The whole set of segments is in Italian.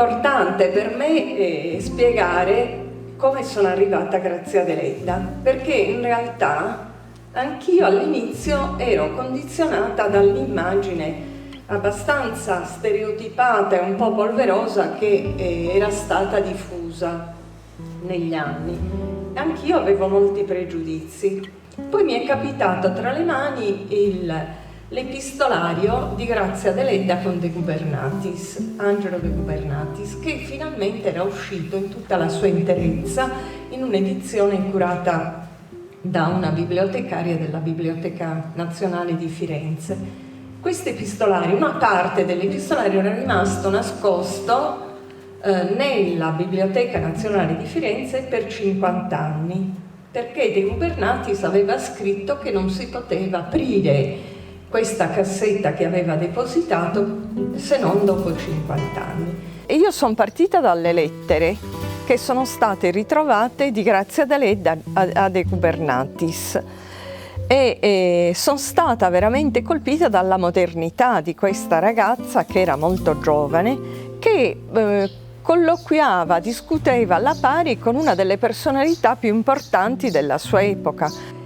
importante per me spiegare come sono arrivata a Grazia Deledda, perché in realtà anch'io all'inizio ero condizionata dall'immagine abbastanza stereotipata e un po' polverosa che era stata diffusa negli anni. Anch'io avevo molti pregiudizi. Poi mi è capitato tra le mani l'epistolario di Grazia Deledda con De Gubernatis, Angelo De Gubernatis, che finalmente era uscito in tutta la sua interezza in un'edizione curata da una bibliotecaria della Biblioteca Nazionale di Firenze. Questo epistolario, una parte dell'epistolario era rimasto nascosto nella Biblioteca Nazionale di Firenze per 50 anni, perché De Gubernatis aveva scritto che non si poteva aprire questa cassetta che aveva depositato se non dopo 50 anni. E io sono partita dalle lettere che sono state ritrovate di Grazia Deledda a De Gubernatis e sono stata veramente colpita dalla modernità di questa ragazza che era molto giovane, che colloquiava, discuteva alla pari con una delle personalità più importanti della sua epoca.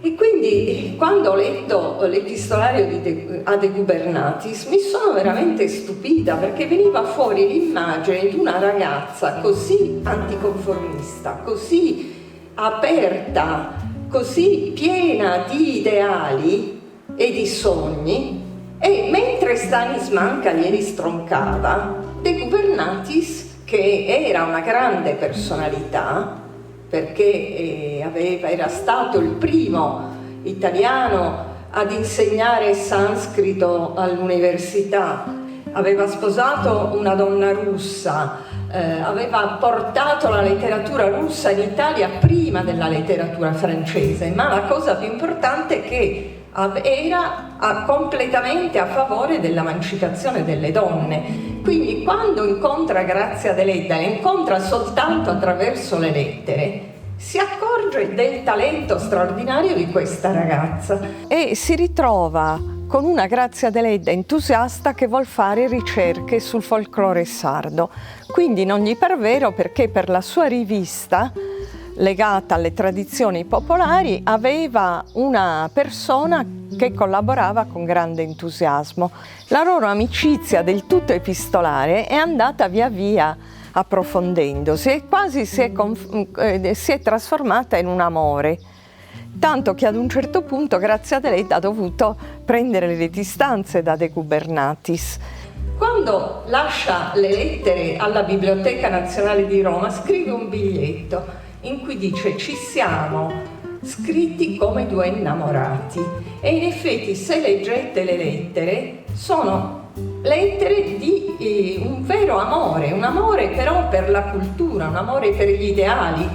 E quindi quando ho letto l'epistolario a De Gubernatis mi sono veramente stupita, perché veniva fuori l'immagine di una ragazza così anticonformista, così aperta, così piena di ideali e di sogni, e mentre Stanis Manca glieli stroncava, De Gubernatis, che era una grande personalità, perché era stato il primo italiano ad insegnare sanscrito all'università, aveva sposato una donna russa, aveva portato la letteratura russa in Italia prima della letteratura francese, ma la cosa più importante è che era completamente a favore dell'emancipazione delle donne. Quindi quando incontra Grazia Deledda, la incontra soltanto attraverso le lettere, si accorge del talento straordinario di questa ragazza e si ritrova con una Grazia Deledda entusiasta che vuol fare ricerche sul folklore sardo. Quindi non gli par vero, perché per la sua rivista legata alle tradizioni popolari aveva una persona che collaborava con grande entusiasmo. La loro amicizia del tutto epistolare è andata via via approfondendosi e quasi si è trasformata in un amore, tanto che ad un certo punto Grazia Deledda ha dovuto prendere le distanze da De Gubernatis. Quando lascia le lettere alla Biblioteca Nazionale di Roma, scrive un biglietto in cui dice: ci siamo scritti come due innamorati. E in effetti, se leggete le lettere, sono lettere di un vero amore, un amore però per la cultura, un amore per gli ideali,